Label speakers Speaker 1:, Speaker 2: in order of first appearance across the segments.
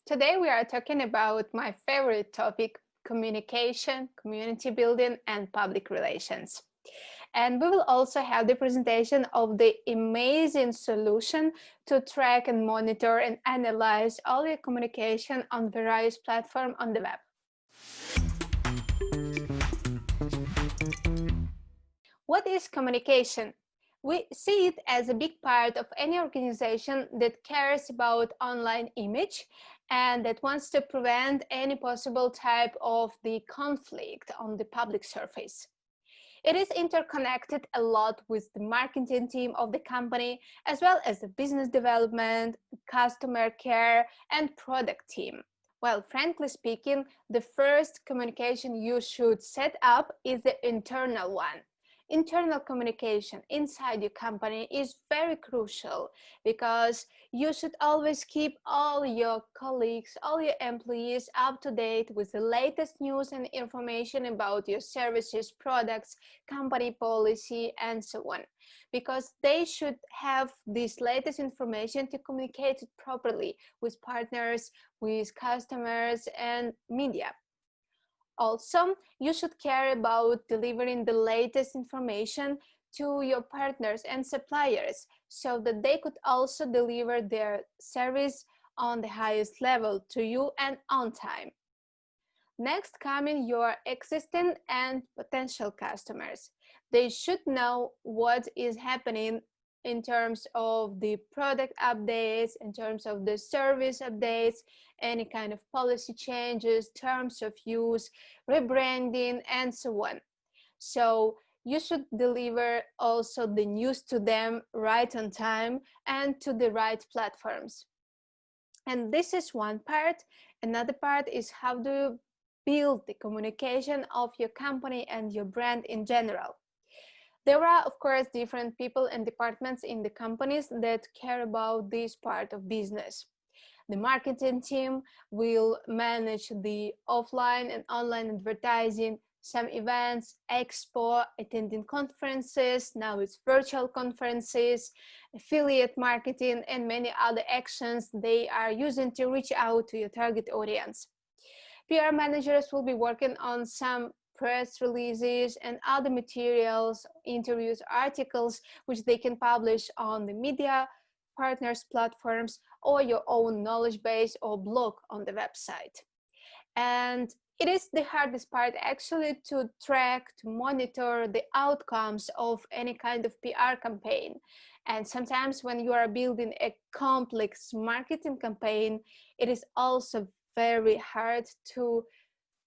Speaker 1: Today we are talking about my favorite topic, communication, community building, and public relations. And we will also have the presentation of the amazing solution to track and monitor and analyze all your communication on various platforms on the web. What is communication? We see it as a big part of any organization that cares about online image and that wants to prevent any possible type of the conflict on the public surface. It is interconnected a lot with the marketing team of the company, as well as the business development, customer care, and product team. Well, frankly speaking, the first communication you should set up is the internal one. Internal communication inside your company is very crucial because you should always keep all your colleagues, all your employees up to date with the latest news and information about your services, products, company policy, and so on. Because they should have this latest information to communicate it properly with partners, with customers, and media. Also, you should care about delivering the latest information to your partners and suppliers so that they could also deliver their service on the highest level to you and on time. Next come in your existing and potential customers. They should know what is happening in terms of the product updates, in terms of the service updates, any kind of policy changes, terms of use, rebranding, and so on. So you should deliver also the news to them right on time and to the right platforms. And this is one part. Another part is how do you build the communication of your company and your brand in general. There are, of course, different people and departments in the companies that care about this part of business. The marketing team will manage the offline and online advertising, some events, expo, attending conferences, now it's virtual conferences, affiliate marketing, and many other actions they are using to reach out to your target audience. PR managers will be working on some press releases and other materials, interviews, articles, which they can publish on the media partners platforms or your own knowledge base or blog on the website. And it is the hardest part actually to track, to monitor the outcomes of any kind of PR campaign. And sometimes when you are building a complex marketing campaign, it is also very hard to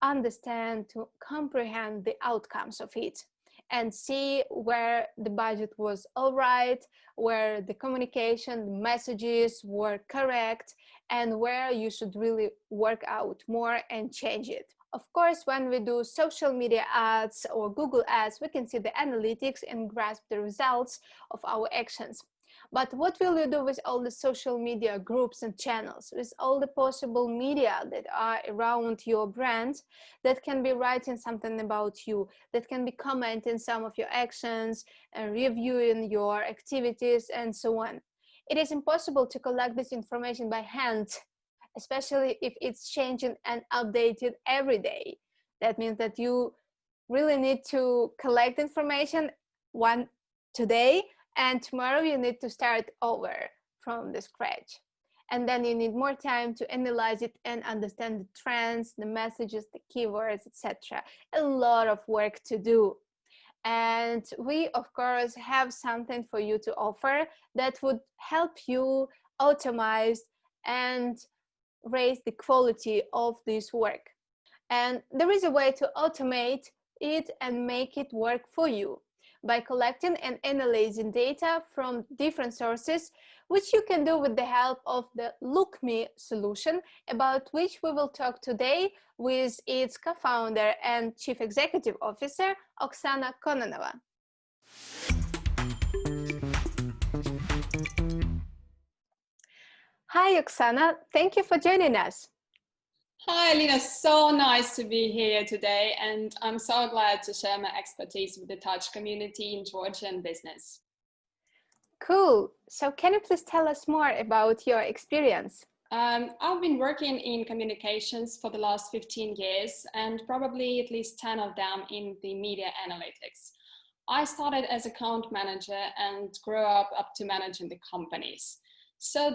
Speaker 1: understand, to comprehend the outcomes of it and see where the budget was all right, where the communication, the messages were correct, and where you should really work out more and change it. Of course, when we do social media ads or Google ads, we can see the analytics and grasp the results of our actions. But what will you do with all the social media groups and channels, with all the possible media that are around your brand that can be writing something about you, that can be commenting some of your actions and reviewing your activities and so on? It is impossible to collect this information by hand, especially if it's changing and updated every day. That means that you really need to collect information one today, and tomorrow you need to start over from the scratch. And then you need more time to analyze it and understand the trends, the messages, the keywords, etc. A lot of work to do. And we, of course, have something for you to offer that would help you automate and raise the quality of this work. And there is a way to automate it and make it work for you by collecting and analyzing data from different sources, which you can do with the help of the LookMe solution, about which we will talk today with its co-founder and Chief Executive Officer, Oksana Kononova. Hi, Oksana. Thank you for joining us.
Speaker 2: Hi, Alina. So nice to be here today, and I'm so glad to share my expertise with the Touch community in Georgian business.
Speaker 1: Cool. So can you please tell us more about your experience?
Speaker 2: I've been working in communications for the last 15 years and probably at least 10 of them in the media analytics. I started as account manager and grew up to managing the companies. So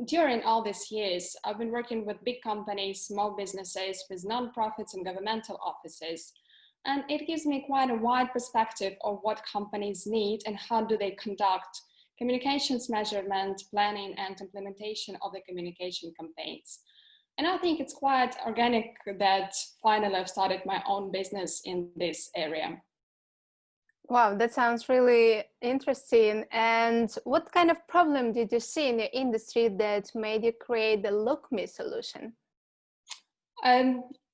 Speaker 2: during all these years, I've been working with big companies, small businesses, with nonprofits and governmental offices. And it gives me quite a wide perspective of what companies need and how do they conduct communications measurement, planning, and implementation of the communication campaigns. And I think it's quite organic that finally I've started my own business in this area.
Speaker 1: Wow, that sounds really interesting. And what kind of problem did you see in your industry that made you create the LookMe solution?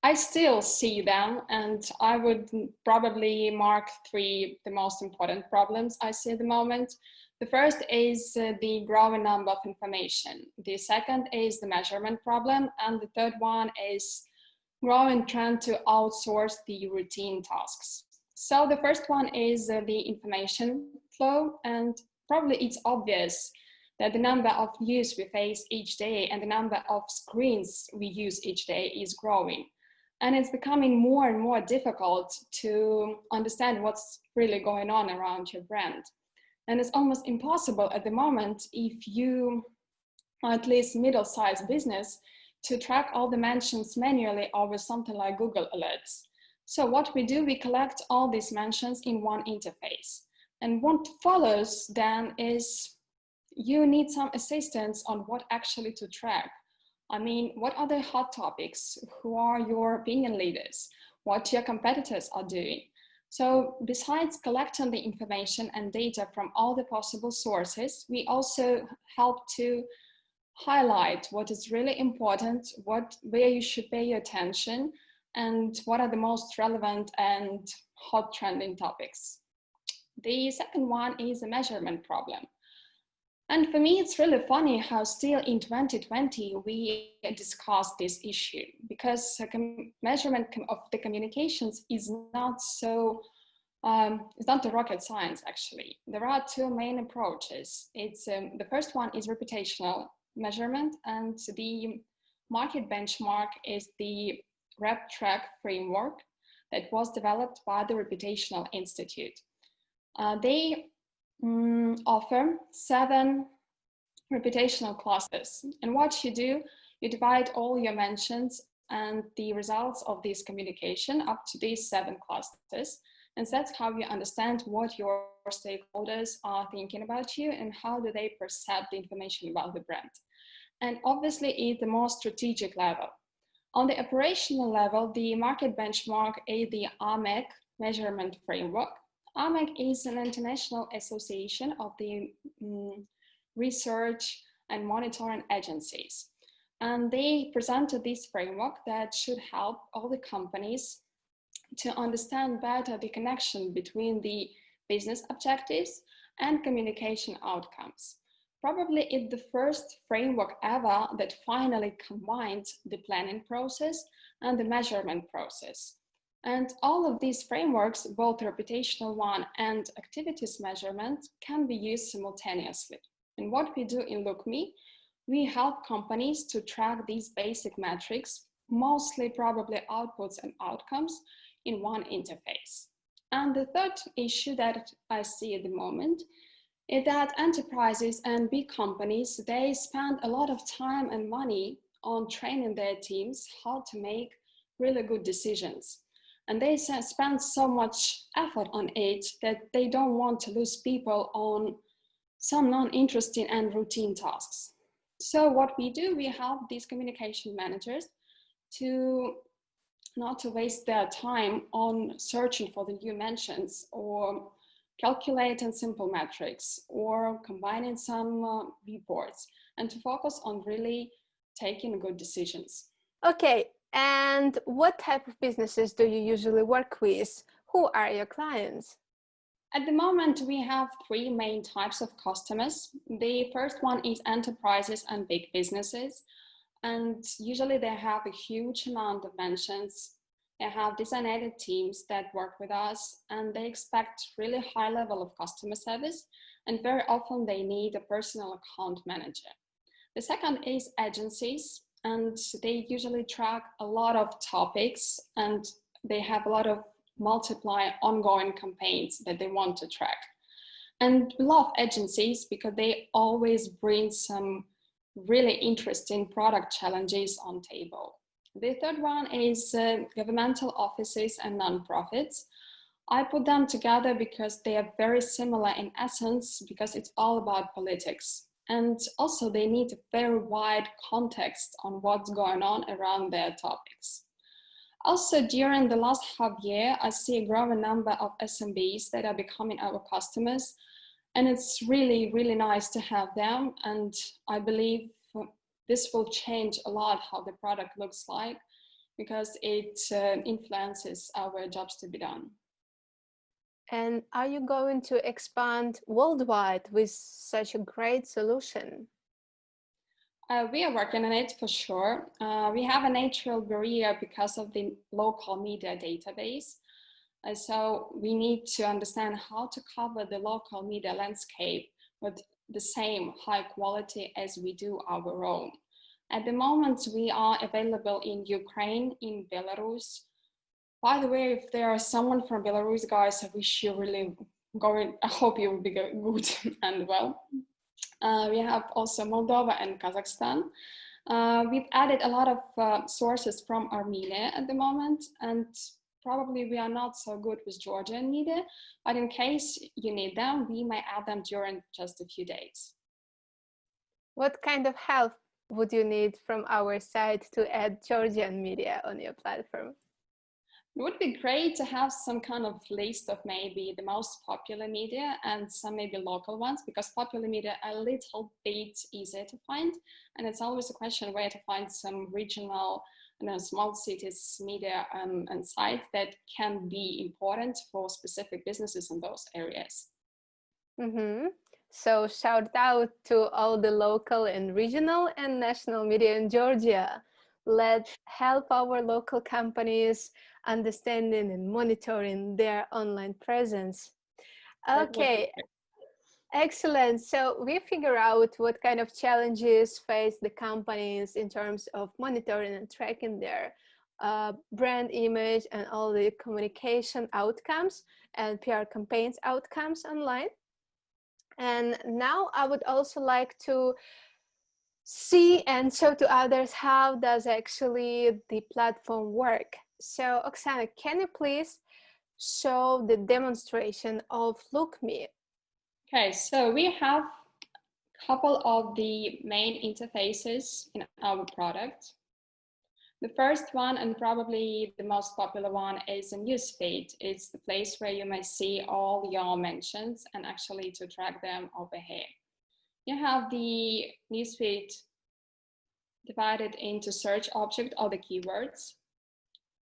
Speaker 2: I still see them, and I would probably mark three the most important problems I see at the moment. The first is the growing number of information. The second is the measurement problem. And the third one is growing trend to outsource the routine tasks. So the first one is the information flow. And probably it's obvious that the number of views we face each day and the number of screens we use each day is growing. And it's becoming more and more difficult to understand what's really going on around your brand. And it's almost impossible at the moment, if you are at least middle-sized business, to track all the mentions manually over something like Google Alerts. So what we do, we collect all these mentions in one interface. And what follows then is you need some assistance on what actually to track. I mean, what are the hot topics? Who are your opinion leaders? What your competitors are doing? So besides collecting the information and data from all the possible sources, we also help to highlight what is really important, where you should pay your attention, and what are the most relevant and hot trending topics. The second one is a measurement problem. And for me, it's really funny how still in 2020, we discuss this issue, because measurement of the communications is not it's not the rocket science, actually. There are two main approaches. The first one is reputational measurement, and the market benchmark is the RepTrack framework that was developed by the Reputational Institute. They offer 7 reputational clusters. And what you do, you divide all your mentions and the results of this communication up to these 7 clusters. And that's how you understand what your stakeholders are thinking about you and how do they perceive the information about the brand. And obviously, it's the most strategic level. On the operational level, the market benchmark is the AMEC measurement framework. AMEC is an international association of the research and monitoring agencies. And they presented this framework that should help all the companies to understand better the connection between the business objectives and communication outcomes. Probably it's the first framework ever that finally combined the planning process and the measurement process. And all of these frameworks, both reputational one and activities measurement, can be used simultaneously. And what we do in LookMe, we help companies to track these basic metrics, mostly probably outputs and outcomes, in one interface. And the third issue that I see at the moment is that enterprises and big companies, they spend a lot of time and money on training their teams how to make really good decisions. And they spend so much effort on it that they don't want to lose people on some non-interesting and routine tasks. So what we do, we help these communication managers to not to waste their time on searching for the new mentions or calculating simple metrics or combining some reports, and to focus on really taking good decisions.
Speaker 1: Okay, and what type of businesses do you usually work with? Who are your clients?
Speaker 2: At the moment, we have 3 main types of customers. The first one is enterprises and big businesses. And usually they have a huge amount of mentions. They have designated teams that work with us, and they expect really high level of customer service. And very often they need a personal account manager. The second is agencies, and they usually track a lot of topics and they have a lot of multiply ongoing campaigns that they want to track. And we love agencies because they always bring some really interesting product challenges on table. The third one is governmental offices and nonprofits. I put them together because they are very similar in essence, because it's all about politics. And also they need a very wide context on what's going on around their topics. Also, during the last half year, I see a growing number of SMBs that are becoming our customers. And it's really, really nice to have them. And I believe this will change a lot how the product looks like, because it influences our jobs to be done.
Speaker 1: And are you going to expand worldwide with such a great solution?
Speaker 2: We are working on it for sure. We have a natural barrier because of the local media database. So we need to understand how to cover the local media landscape with the same high quality as we do our own. At the moment, we are available in Ukraine, in Belarus. By the way, if there are someone from Belarus, guys, I wish you really I hope you will be good and well. We have also Moldova and Kazakhstan. We've added a lot of sources from Armenia at the moment, and probably we are not so good with Georgian media, but in case you need them, we may add them during just a few days.
Speaker 1: What kind of help would you need from our side to add Georgian media on your platform?
Speaker 2: It would be great to have some kind of list of maybe the most popular media and some maybe local ones, because popular media are a little bit easier to find. And it's always a question where to find some regional, small cities media and sites that can be important for specific businesses in those areas.
Speaker 1: Mm-hmm. So shout out to all the local and regional and national media in Georgia. Let's help our local companies understanding and monitoring their online presence. Okay, excellent. So we figure out what kind of challenges face the companies in terms of monitoring and tracking their brand image and all the communication outcomes and PR campaigns outcomes online. And now I would also like to see and show to others how does actually the platform work. So Oksana, can you please show the demonstration of LookMe?
Speaker 2: Okay, so we have a couple of the main interfaces in our product. The first one, and probably the most popular one, is a newsfeed. It's the place where you may see all your mentions and actually to track them over here. You have the newsfeed divided into search object or the keywords.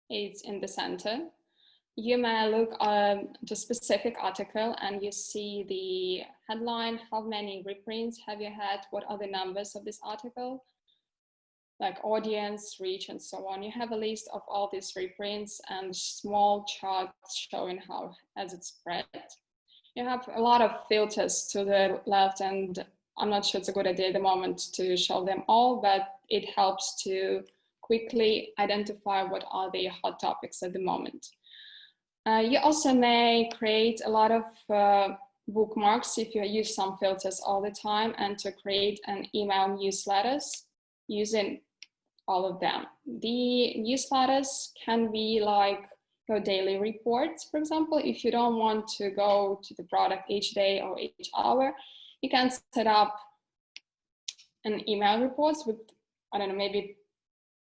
Speaker 2: It's in the center. You may look at the specific article and you see the headline, how many reprints have you had, what are the numbers of this article, like audience, reach, and so on. You have a list of all these reprints and small charts showing how has it spread. You have a lot of filters to the left, and I'm not sure it's a good idea at the moment to show them all, but it helps to quickly identify what are the hot topics at the moment. You also may create a lot of bookmarks if you use some filters all the time, and to create an email newsletters using all of them. The newsletters can be like your daily reports, for example. If you don't want to go to the product each day or each hour, you can set up an email reports with, I don't know, maybe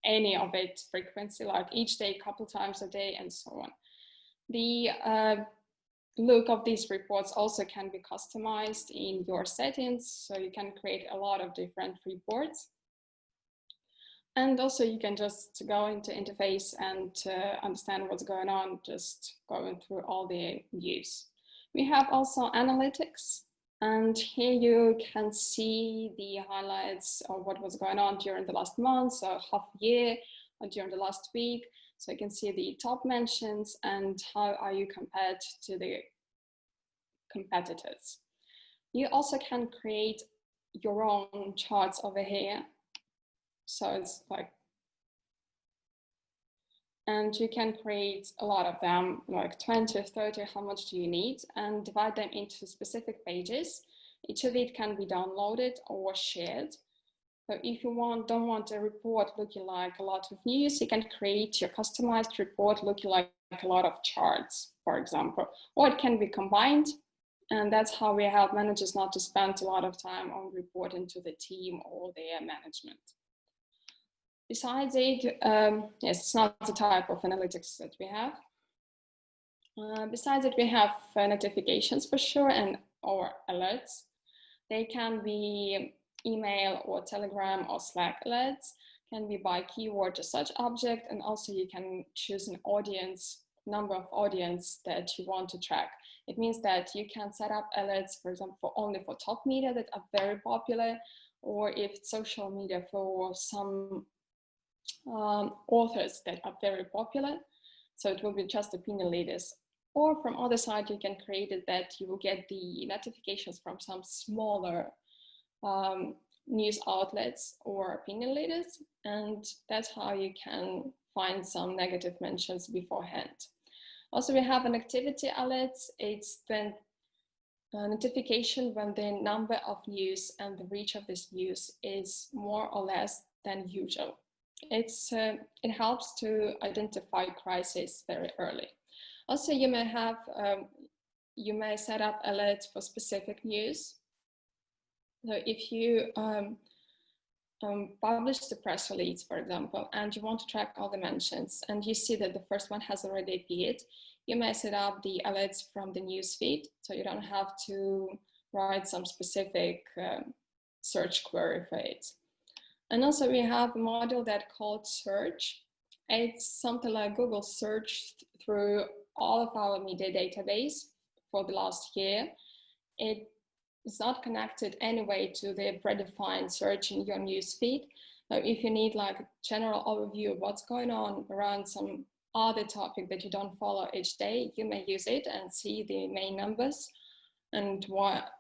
Speaker 2: any of it frequency, like each day, a couple times a day, and so on. The look of these reports also can be customized in your settings, so you can create a lot of different reports. And also you can just go into interface and understand what's going on, just going through all the views. We have also analytics, and here you can see the highlights of what was going on during the last month, or half year, or during the last week. So you can see the top mentions and how are you compared to the competitors. You also can create your own charts over here. So it's like, and you can create a lot of them, like 20 or 30, how much do you need, and divide them into specific pages. Each of it can be downloaded or shared. So if you don't want a report looking like a lot of news, you can create your customized report looking like a lot of charts, for example, or it can be combined. And that's how we help managers not to spend a lot of time on reporting to the team or their management. Besides it, yes, it's not the type of analytics that we have. Besides it, we have notifications for sure, and or alerts. They can be email or Telegram or Slack alerts, can be by keyword or search object, and also you can choose an audience, number of audience that you want to track. It means that you can set up alerts, for example, only for top media that are very popular, or if it's social media for some authors that are very popular. So it will be just opinion leaders. Or from other side, you can create it that you will get the notifications from some smaller news outlets or opinion leaders. And that's how you can find some negative mentions beforehand. Also, we have an activity alerts. It's the notification when the number of news and the reach of this news is more or less than usual. It helps to identify crisis very early. Also, you may set up alerts for specific news. So if you publish the press release, for example, and you want to track all the mentions, and you see that the first one has already appeared, you may set up the alerts from the news feed, so you don't have to write some specific search query for it. And also we have a module that called Search. It's something like Google search through all of our media database for the last year. It is not connected anyway to the predefined search in your newsfeed. So if you need like a general overview of what's going on around some other topic that you don't follow each day, you may use it and see the main numbers and what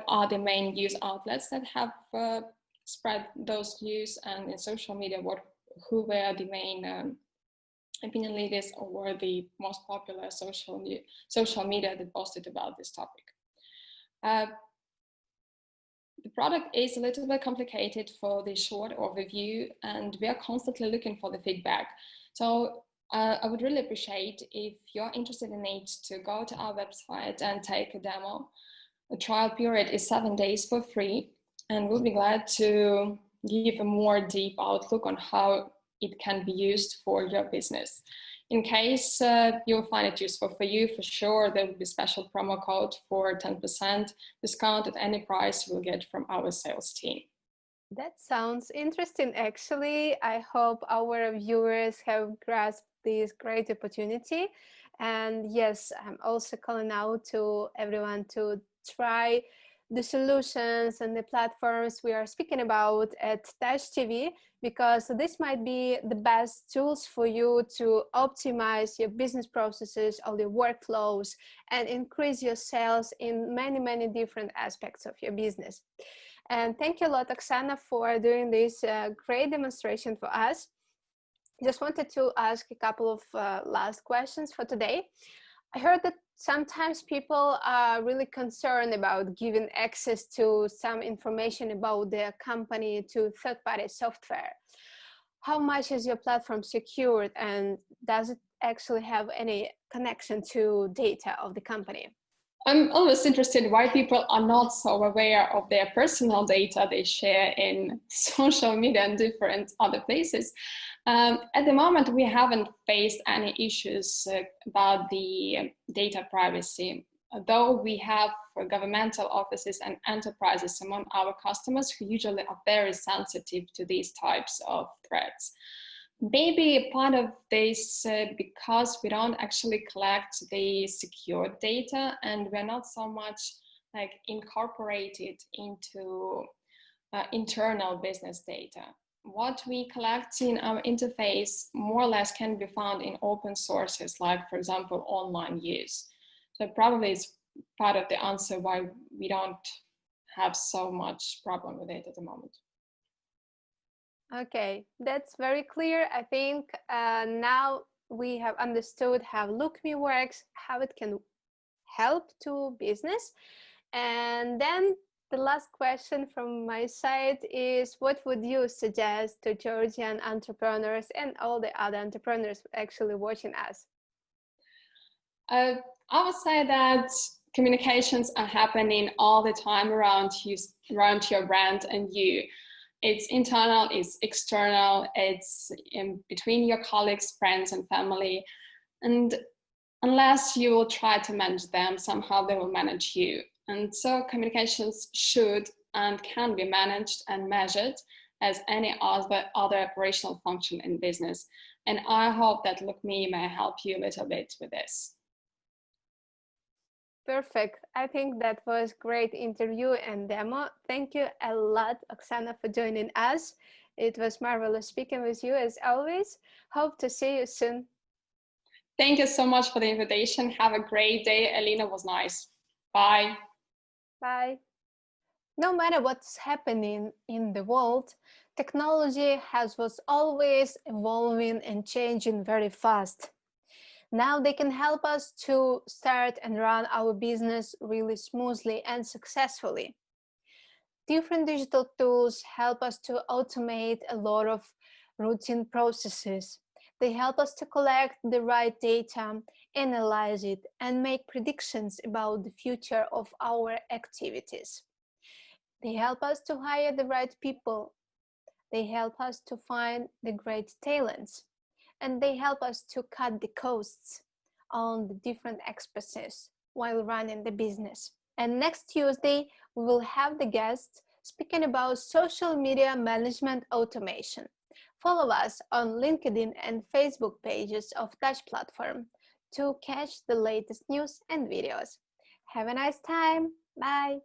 Speaker 2: are the main news outlets that have spread those news, and in social media, who were the main opinion leaders or the most popular social media that posted about this topic. The product is a little bit complicated for the short overview, and we are constantly looking for the feedback. So I would really appreciate if you're interested in it to go to our website and take a demo. The trial period is 7 days for free, and we'll be glad to give a more deep outlook on how it can be used for your business. In case you'll find it useful for you, for sure, there will be a special promo code for 10% discount at any price you'll get from our sales team.
Speaker 1: That sounds interesting, actually. I hope our viewers have grasped this great opportunity. And yes, I'm also calling out to everyone to try the solutions and the platforms we are speaking about at Touch TV, because this might be the best tools for you to optimize your business processes, all your workflows, and increase your sales in many, many different aspects of your business. And thank you a lot, Oksana, for doing this great demonstration for us. Just wanted to ask a couple of last questions for today. I heard that sometimes people are really concerned about giving access to some information about their company to third-party software. How much is your platform secured, and does it actually have any connection to data of the company?
Speaker 2: I'm always interested why people are not so aware of their personal data they share in social media and different other places. At the moment, we haven't faced any issues about the data privacy, though we have governmental offices and enterprises among our customers who usually are very sensitive to these types of threats. Maybe a part of this because we don't actually collect the secure data, and we're not so much like incorporated into internal business data. What we collect in our interface more or less can be found in open sources, like, for example, online use. So probably it's part of the answer why we don't have so much problem with it at the moment.
Speaker 1: Okay, that's very clear. I think now we have understood how LookMe works, how it can help to business. And then the last question from my side is, what would you suggest to Georgian entrepreneurs and all the other entrepreneurs actually watching us?
Speaker 2: I would say that communications are happening all the time around you, around your brand and you. It's internal, it's external, it's in between your colleagues, friends, and family. And unless you will try to manage them, somehow they will manage you. And so communications should and can be managed and measured as any other operational function in business. And I hope that LookMe may help you a little bit with this.
Speaker 1: Perfect. I think that was great interview and demo. Thank you a lot, Oksana, for joining us. It was marvelous speaking with you as always. Hope to see you soon.
Speaker 2: Thank you so much for the invitation. Have a great day. Elena was nice. Bye.
Speaker 1: Bye. No matter what's happening in the world, technology was always evolving and changing very fast. Now they can help us to start and run our business really smoothly and successfully. Different digital tools help us to automate a lot of routine processes. They help us to collect the right data, analyze it, and make predictions about the future of our activities. They help us to hire the right people. They help us to find the great talents. And they help us to cut the costs on the different expenses while running the business. And next Tuesday, we will have the guests speaking about social media management automation. Follow us on LinkedIn and Facebook pages of Touch Platform to catch the latest news and videos. Have a nice time. Bye.